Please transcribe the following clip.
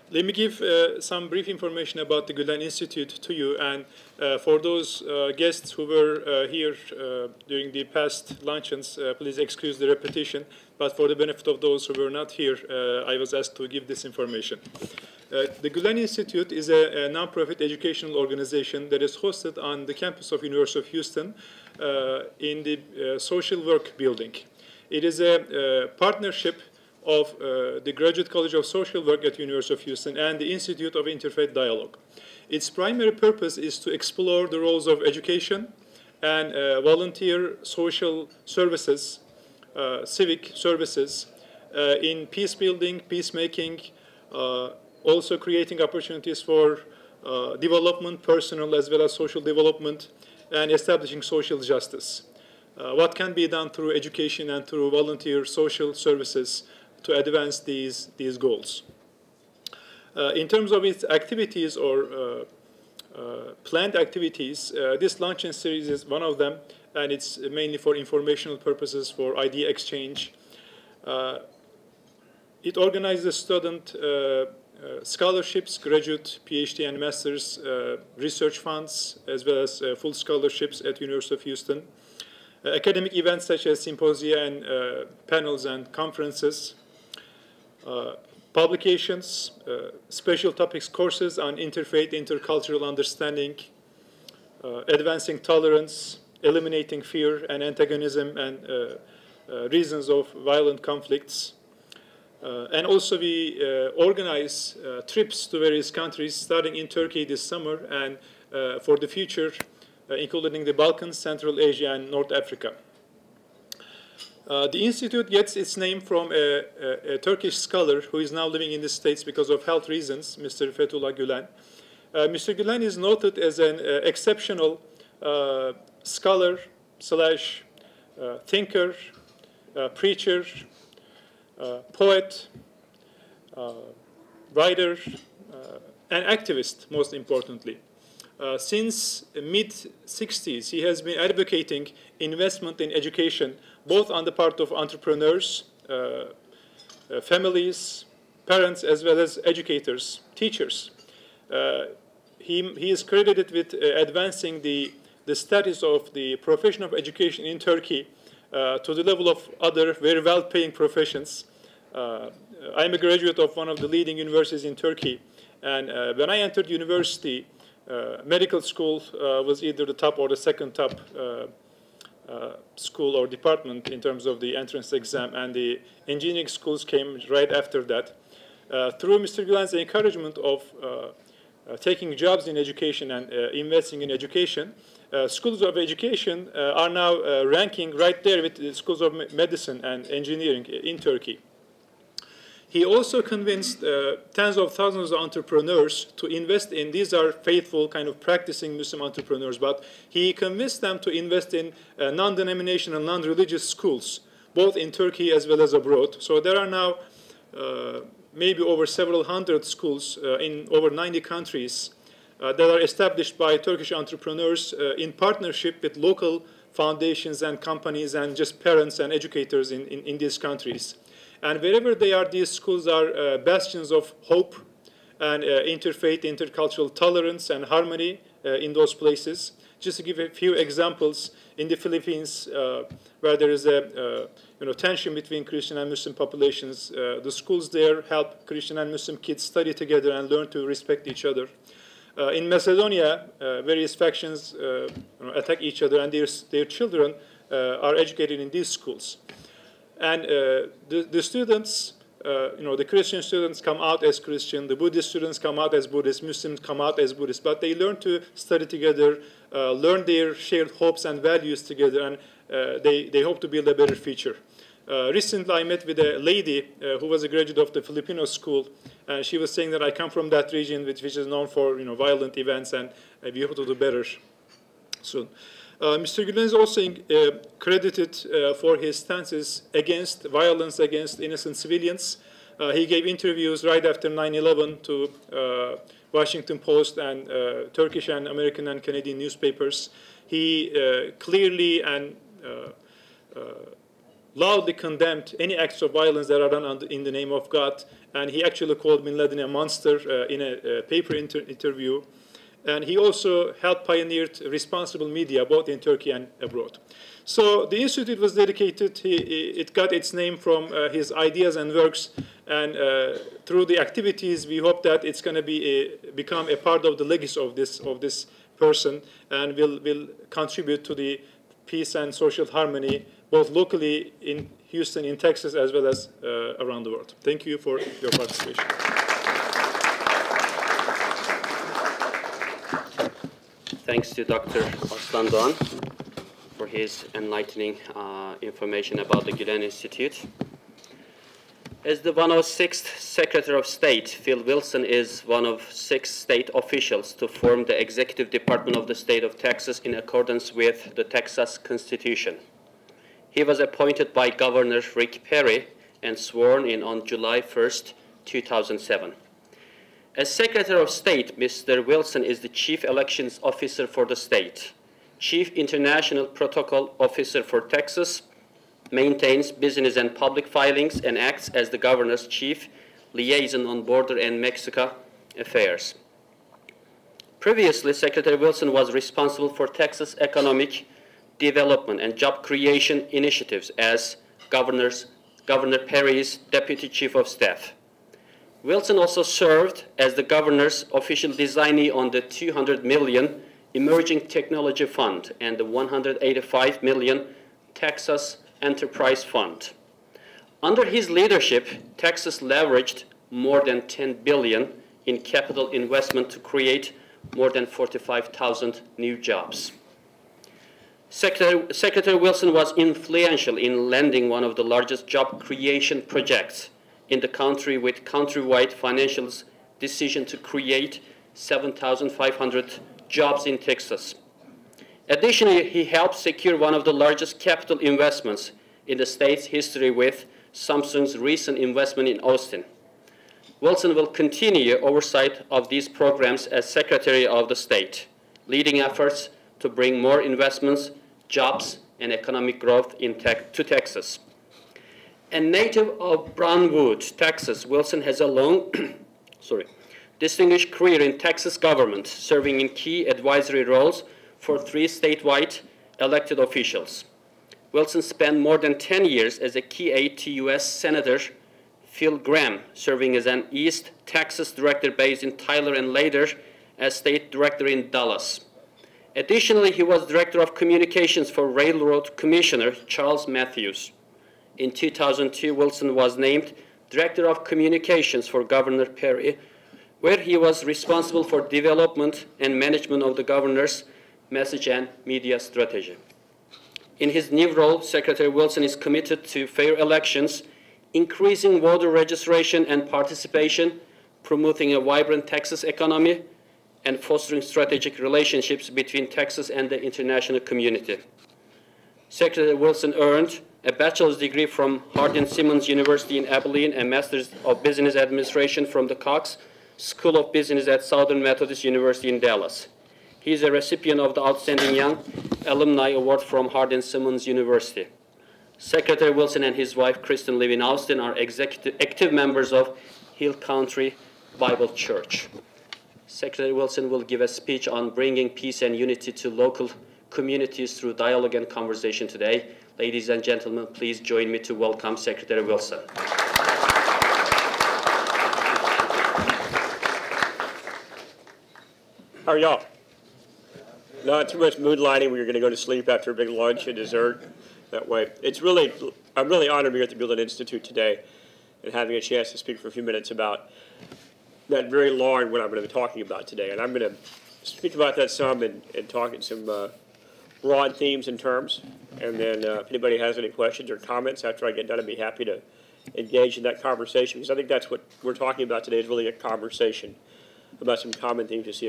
Let me give some brief information about the Gulen Institute to you. And for those guests who were here during the past luncheons, please excuse the repetition. But for the benefit of those who were not here, I was asked to give this information. The Gulen Institute is a nonprofit educational organization that is hosted on the campus of University of Houston in the social work building. It is a partnership of the Graduate College of Social Work at University of Houston and the Institute of Interfaith Dialogue. Its primary purpose is to explore the roles of education and volunteer social services, civic services, in peace building, peacemaking, also creating opportunities for development, personal as well as social development, and establishing social justice. What can be done through education and through volunteer social services to advance these goals. In terms of its activities or planned activities, this luncheon series is one of them, and it's mainly for informational purposes, for idea exchange. It organizes student scholarships, graduate, PhD, and master's research funds, as well as full scholarships at University of Houston. Academic events such as symposia and panels and conferences. Publications, special topics courses on interfaith, intercultural understanding, advancing tolerance, eliminating fear and antagonism and reasons of violent conflicts. And also we organize trips to various countries, starting in Turkey this summer and for the future, including the Balkans, Central Asia, and North Africa. The Institute gets its name from a Turkish scholar who is now living in the States because of health reasons, Mr. Fethullah Gulen. Mr. Gulen is noted as an exceptional scholar slash thinker, preacher, poet, writer, and activist, most importantly. Since mid-60s, he has been advocating investment in education, both on the part of entrepreneurs, families, parents, as well as educators, teachers. He is credited with advancing the status of the profession of education in Turkey to the level of other very well-paying professions. I'm a graduate of one of the leading universities in Turkey, and when I entered university, medical school was either the top or the second top school or department in terms of the entrance exam, and the engineering schools came right after that. Through Mr. Gulen's encouragement of taking jobs in education and investing in education, schools of education are now ranking right there with the schools of medicine and engineering in Turkey. He also convinced tens of thousands of entrepreneurs to invest in, these are faithful, kind of practicing Muslim entrepreneurs, but he convinced them to invest in non-denominational, non-religious schools, both in Turkey as well as abroad. So there are now maybe over several hundred schools in over 90 countries that are established by Turkish entrepreneurs in partnership with local foundations and companies and just parents and educators in these countries. And wherever they are, these schools are bastions of hope and interfaith, intercultural tolerance and harmony in those places. Just to give a few examples, in the Philippines, where there is a tension between Christian and Muslim populations, the schools there help Christian and Muslim kids study together and learn to respect each other. In Macedonia, various factions attack each other, and their children are educated in these schools. And the students, the Christian students come out as Christian, the Buddhist students come out as Buddhist, Muslims come out as Buddhist, but they learn to study together, learn their shared hopes and values together, and they hope to build a better future. Recently, I met with a lady who was a graduate of the Filipino school, and she was saying that I come from that region which is known for violent events, and we hope to do better soon. Mr. Gulen is also credited for his stances against violence against innocent civilians. He gave interviews right after 9/11 to Washington Post and Turkish and American and Canadian newspapers. He clearly and loudly condemned any acts of violence that are done in the name of God. And he actually called bin Laden a monster in a paper interview. And he also helped pioneer responsible media, both in Turkey and abroad. So the institute was dedicated. It got its name from his ideas and works. And through the activities, we hope that it's going to become a part of the legacy of this person, and will contribute to the peace and social harmony, both locally in Houston, in Texas, as well as around the world. Thank you for your participation. Thanks to Dr. Aslan Doğan for his enlightening information about the Gulen Institute. As the 106th Secretary of State, Phil Wilson is one of 6 state officials to form the Executive Department of the State of Texas in accordance with the Texas Constitution. He was appointed by Governor Rick Perry and sworn in on July 1st, 2007. As Secretary of State, Mr. Wilson is the Chief Elections Officer for the state, Chief International Protocol Officer for Texas, maintains business and public filings, and acts as the governor's chief liaison on border and Mexico affairs. Previously, Secretary Wilson was responsible for Texas economic development and job creation initiatives as Governor Perry's deputy chief of staff. Wilson also served as the governor's official designee on the $200 million Emerging Technology Fund and the $185 million Texas Enterprise Fund. Under his leadership, Texas leveraged more than $10 billion in capital investment to create more than 45,000 new jobs. Secretary Wilson was influential in landing one of the largest job creation projects in the country with countrywide financials decision to create 7,500 jobs in Texas. Additionally, he helped secure one of the largest capital investments in the state's history with Samsung's recent investment in Austin. Wilson will continue oversight of these programs as Secretary of the State, leading efforts to bring more investments, jobs, and economic growth to Texas. A native of Brownwood, Texas, Wilson has a long distinguished career in Texas government, serving in key advisory roles for 3 statewide elected officials. Wilson spent more than 10 years as a key aide to U.S. Senator Phil Gramm, serving as an East Texas director based in Tyler and later as state director in Dallas. Additionally, he was director of communications for Railroad Commissioner Charles Matthews. In 2002, Wilson was named director of communications for Governor Perry, where he was responsible for development and management of the governor's message and media strategy. In his new role, Secretary Wilson is committed to fair elections, increasing voter registration and participation, promoting a vibrant Texas economy, and fostering strategic relationships between Texas and the international community. Secretary Wilson earned a bachelor's degree from Hardin-Simmons University in Abilene, a master's of business administration from the Cox School of Business at Southern Methodist University in Dallas. He is a recipient of the Outstanding Young Alumni Award from Hardin-Simmons University. Secretary Wilson and his wife, Kristen, live in Austin, are active members of Hill Country Bible Church. Secretary Wilson will give a speech on bringing peace and unity to local communities through dialogue and conversation today. Ladies and gentlemen, please join me to welcome Secretary Wilson. How are y'all? Not too much moonlighting. We were going to go to sleep after a big lunch and dessert that way. I'm really honored to be here at the Gulen Institute today and having a chance to speak for a few minutes about that very large what I'm going to be talking about today. And I'm going to speak about that some and talk in some broad themes and terms. And then if anybody has any questions or comments after I get done, I'd be happy to engage in that conversation, because I think that's what we're talking about today, is really a conversation about some common themes you see